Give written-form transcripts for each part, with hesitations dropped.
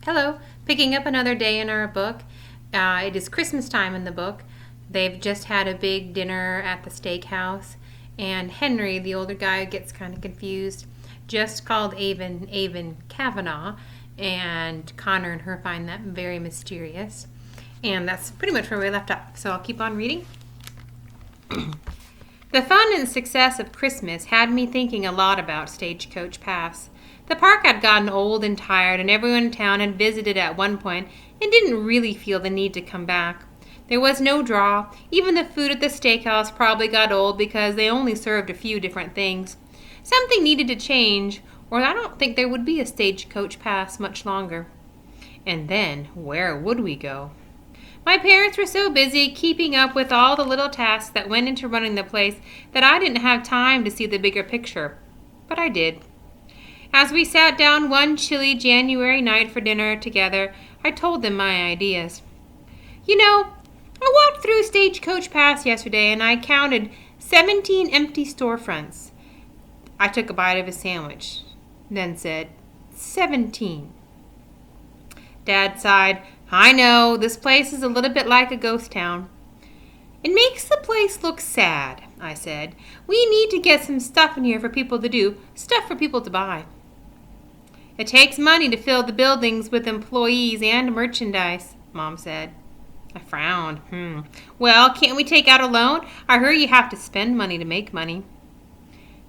Hello, picking up another day in our book. It is Christmas time in the book. They've just had a big dinner at the steakhouse, and Henry, the older guy, gets kind of confused. Just called Avon Kavanaugh, and Connor and her find that very mysterious. And that's pretty much where we left off, so I'll keep on reading. The fun and success of Christmas had me thinking a lot about Stagecoach Pass. The park had gotten old and tired, and everyone in town had visited at one point and didn't really feel the need to come back. There was no draw. Even the food at the steakhouse probably got old because they only served a few different things. Something needed to change, or I don't think there would be a Stagecoach Pass much longer. And then, where would we go? My parents were so busy keeping up with all the little tasks that went into running the place that I didn't have time to see the bigger picture. But I did. As we sat down one chilly January night for dinner together, I told them my ideas. You know, I walked through Stagecoach Pass yesterday and I counted 17 empty storefronts. I took a bite of a sandwich, then said, 17. Dad sighed. I know, this place is a little bit like a ghost town. It makes the place look sad, I said. We need to get some stuff in here for people to do, stuff for people to buy. It takes money to fill the buildings with employees and merchandise, Mom said. I frowned. Well, can't we take out a loan? I heard you have to spend money to make money.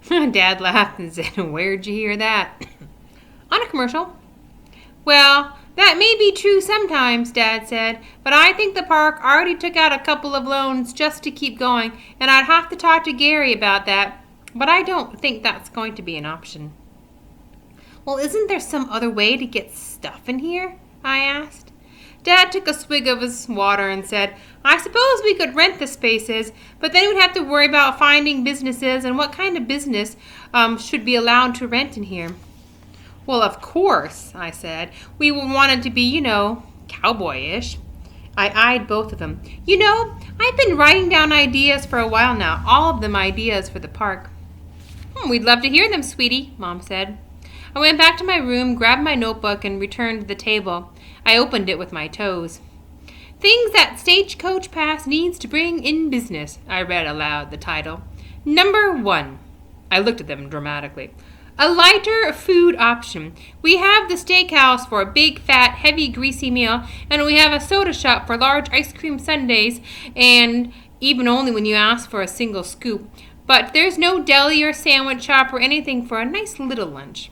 Dad laughed and said, Where'd you hear that? On a commercial. Well, that may be true sometimes, Dad said, but I think the park already took out a couple of loans just to keep going, and I'd have to talk to Gary about that, but I don't think that's going to be an option. Well, isn't there some other way to get stuff in here? I asked. Dad took a swig of his water and said, I suppose we could rent the spaces, but then we'd have to worry about finding businesses and what kind of business should be allowed to rent in here. Well, of course, I said. We would want it to be, cowboyish. I eyed both of them. I've been writing down ideas for a while now, all of them ideas for the park. We'd love to hear them, sweetie, Mom said. I went back to my room, grabbed my notebook, and returned to the table. I opened it with my toes. Things that Stagecoach Pass needs to bring in business, I read aloud the title. Number 1. I looked at them dramatically. A lighter food option. We have the steakhouse for a big, fat, heavy, greasy meal, and we have a soda shop for large ice cream sundaes, and even only when you ask for a single scoop. But there's no deli or sandwich shop or anything for a nice little lunch.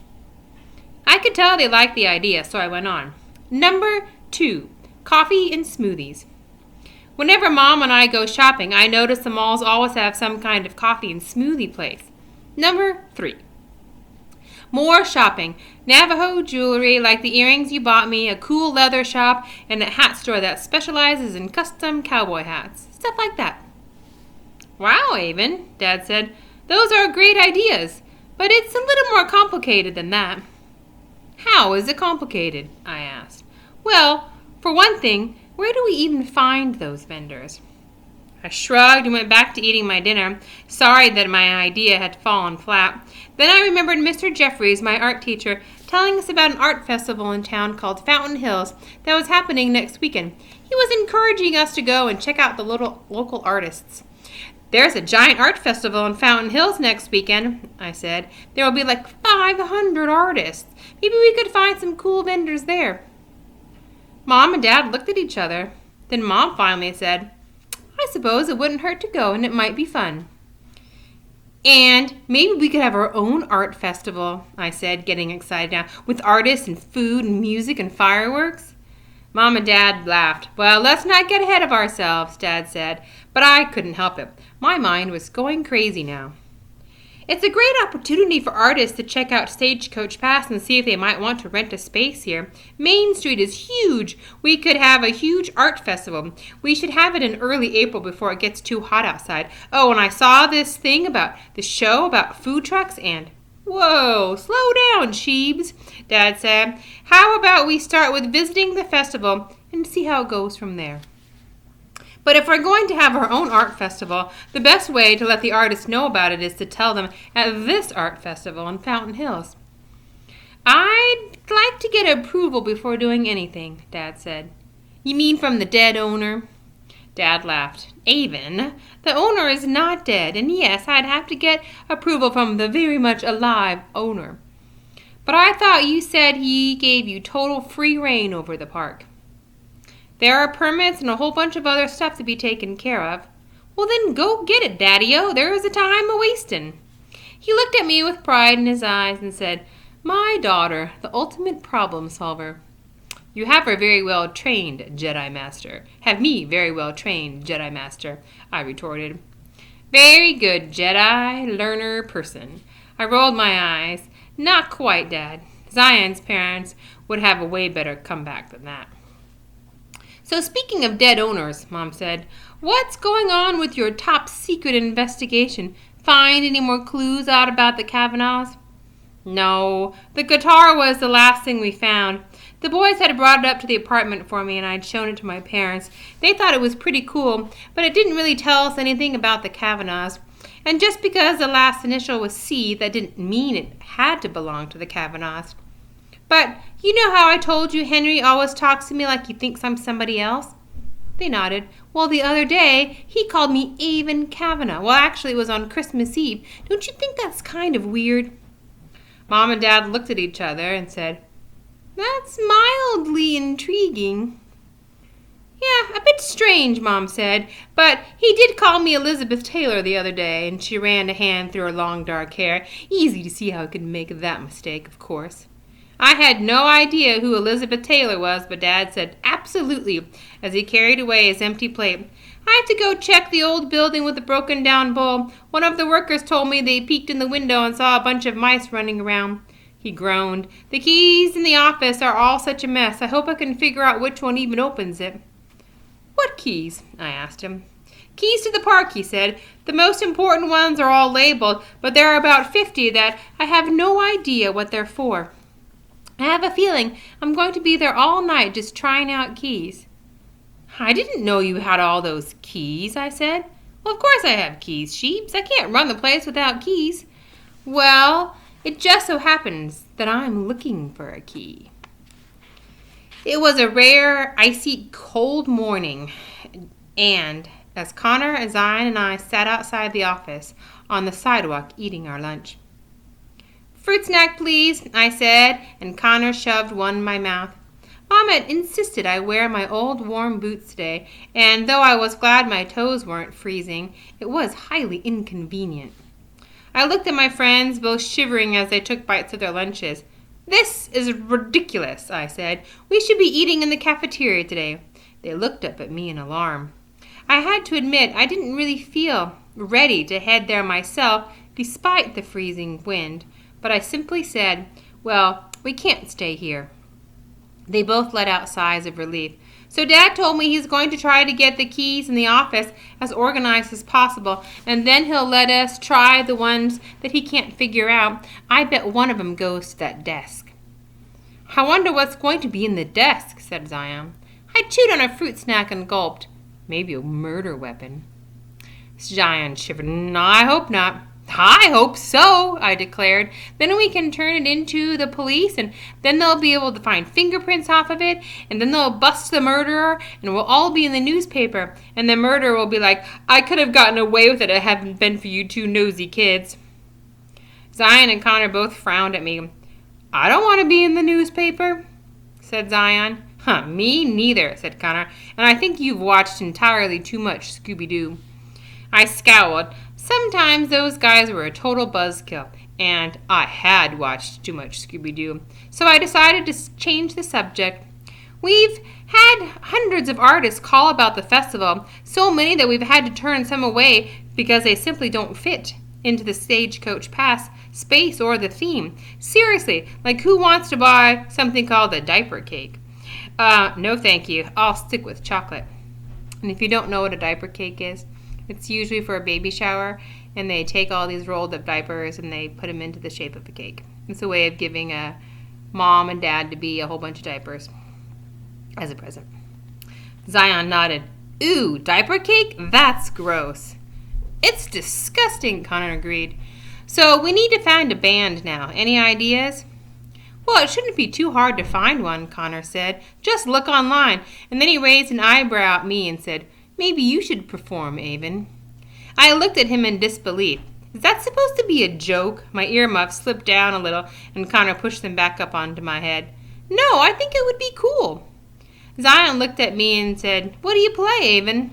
I could tell they liked the idea, so I went on. Number 2, coffee and smoothies. Whenever Mom and I go shopping, I notice the malls always have some kind of coffee and smoothie place. Number 3. More shopping. Navajo jewelry like the earrings you bought me, a cool leather shop, and a hat store that specializes in custom cowboy hats. Stuff like that. Wow, Avon, Dad said. Those are great ideas, but it's a little more complicated than that. How is it complicated? I asked. Well, for one thing, where do we even find those vendors? I shrugged and went back to eating my dinner, sorry that my idea had fallen flat. Then I remembered Mr. Jeffries, my art teacher, telling us about an art festival in town called Fountain Hills that was happening next weekend. He was encouraging us to go and check out the local artists. There's a giant art festival in Fountain Hills next weekend, I said. There will be like 500 artists. Maybe we could find some cool vendors there. Mom and Dad looked at each other. Then Mom finally said, I suppose it wouldn't hurt to go and it might be fun. And maybe we could have our own art festival, I said, getting excited now, with artists and food and music and fireworks. Mom and Dad laughed. Well, let's not get ahead of ourselves, Dad said, but I couldn't help it. My mind was going crazy now. It's a great opportunity for artists to check out Stagecoach Pass and see if they might want to rent a space here. Main Street is huge. We could have a huge art festival. We should have it in early April before it gets too hot outside. Oh, and I saw this thing about the show about food trucks and... Whoa, slow down, Sheebs, Dad said. How about we start with visiting the festival and see how it goes from there? But if we're going to have our own art festival, the best way to let the artists know about it is to tell them at this art festival in Fountain Hills. I'd like to get approval before doing anything, Dad said. You mean from the dead owner? Dad laughed. Avon, the owner is not dead, and yes, I'd have to get approval from the very much alive owner. But I thought you said he gave you total free rein over the park. There are permits and a whole bunch of other stuff to be taken care of. Well, then go get it, Daddy-o. There is a time a-wastin'. He looked at me with pride in his eyes and said, My daughter, the ultimate problem solver. You have her very well trained, Jedi Master. Have me very well trained, Jedi Master, I retorted. Very good, Jedi learner person. I rolled my eyes. Not quite, Dad. Zion's parents would have a way better comeback than that. So speaking of dead owners, Mom said, what's going on with your top secret investigation? Find any more clues out about the Kavanaughs? No, the guitar was the last thing we found. The boys had brought it up to the apartment for me and I'd shown it to my parents. They thought it was pretty cool, but it didn't really tell us anything about the Kavanaughs. And just because the last initial was C, that didn't mean it had to belong to the Kavanaughs. But you know how I told you Henry always talks to me like he thinks I'm somebody else? They nodded. Well, the other day, he called me Avon Kavanaugh. Well, actually, it was on Christmas Eve. Don't you think that's kind of weird? Mom and Dad looked at each other and said, That's mildly intriguing. Yeah, a bit strange, Mom said, but he did call me Elizabeth Taylor the other day, and she ran a hand through her long dark hair. Easy to see how I could make that mistake, of course. I had no idea who Elizabeth Taylor was, but Dad said absolutely as he carried away his empty plate. I have to go check the old building with the broken down bowl. One of the workers told me they peeked in the window and saw a bunch of mice running around. He groaned. The keys in the office are all such a mess. I hope I can figure out which one even opens it. What keys? I asked him. Keys to the park, he said. The most important ones are all labeled, but there are about 50 that I have no idea what they're for. I have a feeling I'm going to be there all night just trying out keys. I didn't know you had all those keys, I said. Well, of course I have keys, Sheeps. I can't run the place without keys. Well, it just so happens that I'm looking for a key. It was a rare, icy, cold morning, and as Connor, Zion, and I sat outside the office on the sidewalk eating our lunch. Fruit snack, please, I said, and Connor shoved one in my mouth. Mom had insisted I wear my old warm boots today, and though I was glad my toes weren't freezing, it was highly inconvenient. I looked at my friends, both shivering as they took bites of their lunches. This is ridiculous, I said. We should be eating in the cafeteria today. They looked up at me in alarm. I had to admit I didn't really feel ready to head there myself, despite the freezing wind. But I simply said, well, we can't stay here. They both let out sighs of relief. So Dad told me he's going to try to get the keys in the office as organized as possible, and then he'll let us try the ones that he can't figure out. I bet one of them goes to that desk. I wonder what's going to be in the desk, said Zion. I chewed on a fruit snack and gulped. Maybe a murder weapon. Zion shivered. No, I hope not. I hope so, I declared. Then we can turn it into the police, and then they'll be able to find fingerprints off of it, and then they'll bust the murderer, and we'll all be in the newspaper, and the murderer will be like, I could have gotten away with it if it hadn't been for you two nosy kids. Zion and Connor both frowned at me. I don't want to be in the newspaper, said Zion. Me neither, said Connor, and I think you've watched entirely too much Scooby-Doo. I scowled. Sometimes those guys were a total buzzkill, and I had watched too much Scooby-Doo, so I decided to change the subject. We've had hundreds of artists call about the festival, so many that we've had to turn some away because they simply don't fit into the Stagecoach Pass space or the theme. Seriously, like who wants to buy something called a diaper cake? No thank you. I'll stick with chocolate. And if you don't know what a diaper cake is, it's usually for a baby shower, and they take all these rolled up diapers and they put them into the shape of a cake. It's a way of giving a mom and dad to be a whole bunch of diapers as a present. Zion nodded. Ooh, diaper cake? That's gross. It's disgusting, Connor agreed. So we need to find a band now. Any ideas? Well, it shouldn't be too hard to find one, Connor said. Just look online. And then he raised an eyebrow at me and said, maybe you should perform, Avon. I looked at him in disbelief. Is that supposed to be a joke? My earmuffs slipped down a little, and Connor pushed them back up onto my head. No, I think it would be cool. Zion looked at me and said, what do you play, Avon?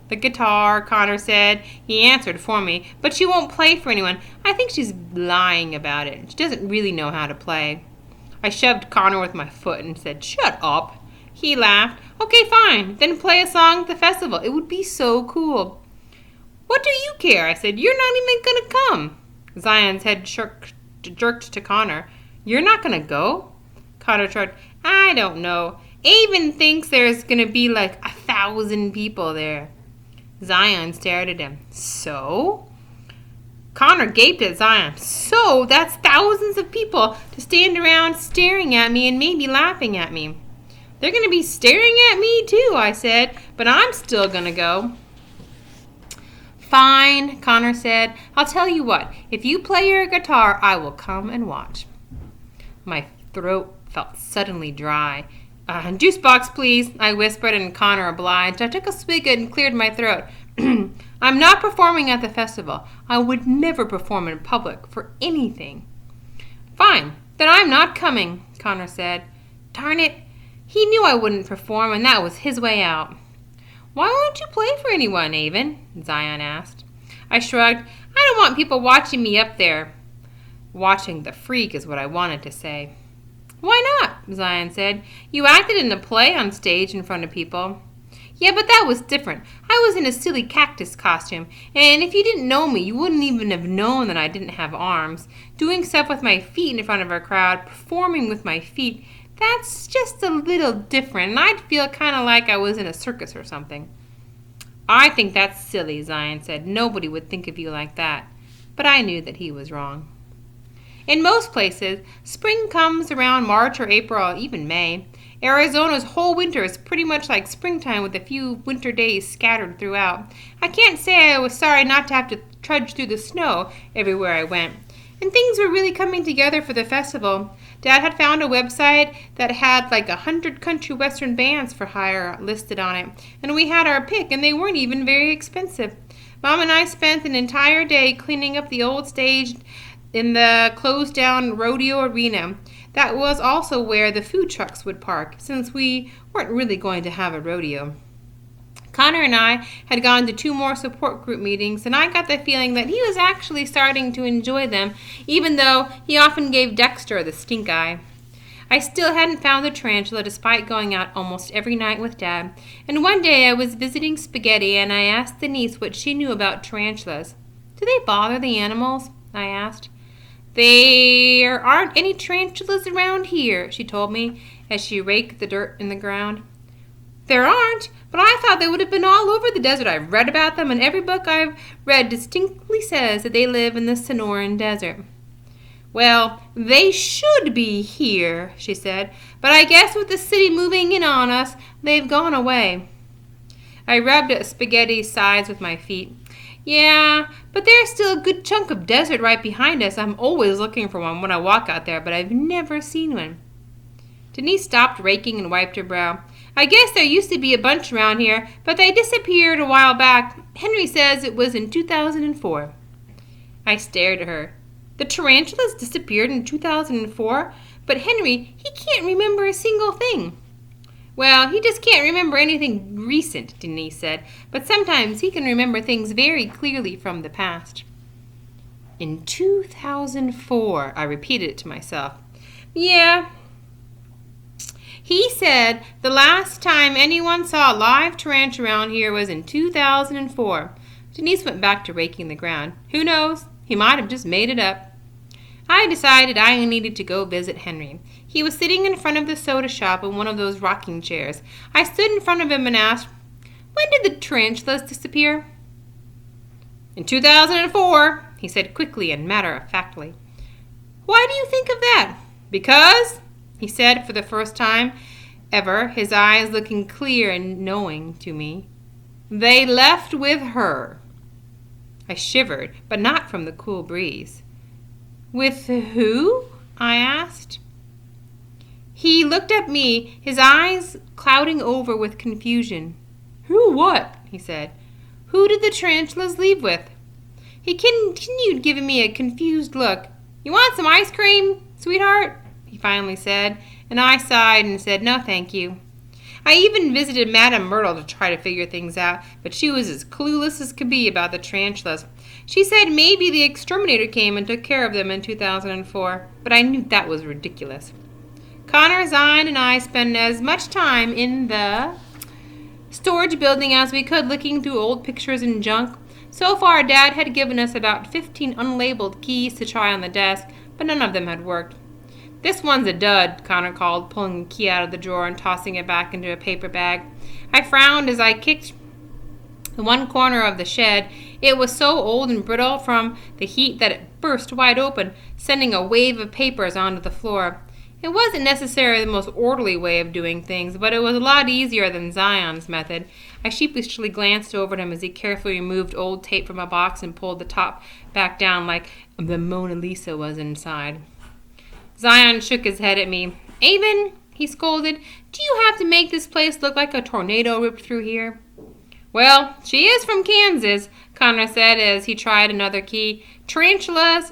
The guitar, Connor said. He answered for me, but she won't play for anyone. I think she's lying about it. She doesn't really know how to play. I shoved Connor with my foot and said, shut up. He laughed. Okay, fine. Then play a song at the festival. It would be so cool. What do you care? I said. You're not even going to come. Zion's head jerked to Connor. You're not going to go? Connor shrugged. I don't know. Avon thinks there's going to be like 1,000 people there. Zion stared at him. So? Connor gaped at Zion. So? That's thousands of people to stand around staring at me and maybe laughing at me. They're going to be staring at me too, I said, but I'm still going to go. Fine, Connor said. I'll tell you what. If you play your guitar, I will come and watch. My throat felt suddenly dry. Juice box, please, I whispered, and Connor obliged. I took a swig and cleared my throat. I'm not performing at the festival. I would never perform in public for anything. Fine, then I'm not coming, Connor said. Darn it, he knew I wouldn't perform, and that was his way out. Why won't you play for anyone, Avon? Zion asked. I shrugged. I don't want people watching me up there. Watching the freak is what I wanted to say. Why not? Zion said. You acted in a play on stage in front of people. Yeah, but that was different. I was in a silly cactus costume, and if you didn't know me, you wouldn't even have known that I didn't have arms. Doing stuff with my feet in front of a crowd, performing with my feet, that's just a little different, and I'd feel kind of like I was in a circus or something. I think that's silly, Zion said. Nobody would think of you like that. But I knew that he was wrong. In most places, spring comes around March or April or even May. Arizona's whole winter is pretty much like springtime with a few winter days scattered throughout. I can't say I was sorry not to have to trudge through the snow everywhere I went. And things were really coming together for the festival. Dad had found a website that had like 100 country western bands for hire listed on it. And we had our pick, and they weren't even very expensive. Mom and I spent an entire day cleaning up the old stage in the closed-down rodeo arena. That was also where the food trucks would park, since we weren't really going to have a rodeo. Connor and I had gone to 2 more support group meetings, and I got the feeling that he was actually starting to enjoy them, even though he often gave Dexter the stink eye. I still hadn't found the tarantula despite going out almost every night with Dad, and one day I was visiting Spaghetti and I asked Denise what she knew about tarantulas. Do they bother the animals? I asked. There aren't any tarantulas around here, she told me as she raked the dirt in the ground. There aren't, but I thought they would have been all over the desert. I've read about them, and every book I've read distinctly says that they live in the Sonoran Desert. Well, they should be here, she said, but I guess with the city moving in on us, they've gone away. I rubbed at Spaghetti's sides with my feet. Yeah, but there's still a good chunk of desert right behind us. I'm always looking for one when I walk out there, but I've never seen one. Denise stopped raking and wiped her brow. I guess there used to be a bunch around here, but they disappeared a while back. Henry says it was in 2004. I stared at her. The tarantulas disappeared in 2004? But Henry, he can't remember a single thing. Well, he just can't remember anything recent, Denise said, but sometimes he can remember things very clearly from the past. In 2004, I repeated it to myself. Yeah. He said the last time anyone saw a live tarantula around here was in 2004. Denise went back to raking the ground. Who knows? He might have just made it up. I decided I needed to go visit Henry. He was sitting in front of the soda shop in one of those rocking chairs. I stood in front of him and asked, When did the tarantulas disappear? In 2004, he said quickly and matter-of-factly. Why do you think of that? Because, he said for the first time ever, his eyes looking clear and knowing to me, they left with her. I shivered, but not from the cool breeze. With who? I asked. He looked at me, his eyes clouding over with confusion. "Who what?" he said. "Who did the tarantulas leave with?" He continued giving me a confused look. "You want some ice cream, sweetheart?" he finally said, and I sighed and said, "No, thank you." I even visited Madame Myrtle to try to figure things out, but she was as clueless as could be about the tarantulas. She said maybe the exterminator came and took care of them in 2004, but I knew that was ridiculous. Connor, Zion, and I spent as much time in the storage building as we could looking through old pictures and junk. So far, Dad had given us about 15 unlabeled keys to try on the desk, but none of them had worked. "This one's a dud," Connor called, pulling a key out of the drawer and tossing it back into a paper bag. I frowned as I kicked the one corner of the shed. It was so old and brittle from the heat that it burst wide open, sending a wave of papers onto the floor. It wasn't necessarily the most orderly way of doing things, but it was a lot easier than Zion's method. I sheepishly glanced over at him as he carefully removed old tape from a box and pulled the top back down like the Mona Lisa was inside. Zion shook his head at me. "Avon," he scolded, "do you have to make this place look like a tornado ripped through here?" "Well, she is from Kansas," Connor said as he tried another key. Tornadoes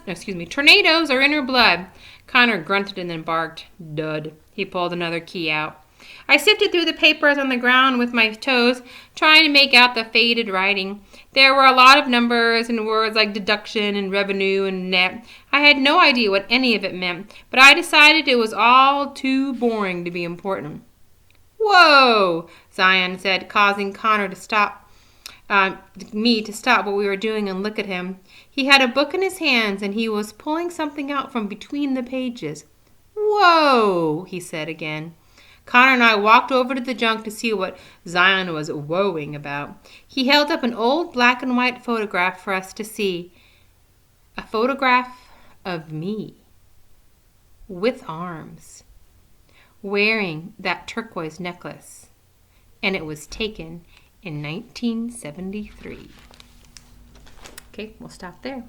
are in her blood." Connor grunted and then barked. "Dud." He pulled another key out. I sifted through the papers on the ground with my toes, trying to make out the faded writing. There were a lot of numbers and words like deduction and revenue and net. I had no idea what any of it meant, but I decided it was all too boring to be important. "Whoa!" Zion said, causing Connor to stop. Me to stop what we were doing and look at him. He had a book in his hands and he was pulling something out from between the pages. "Whoa!" he said again. Connor and I walked over to the junk to see what Zion was whoaing about. He held up an old black and white photograph for us to see. A photograph of me. With arms. Wearing that turquoise necklace. And it was taken in 1973. Okay, we'll stop there.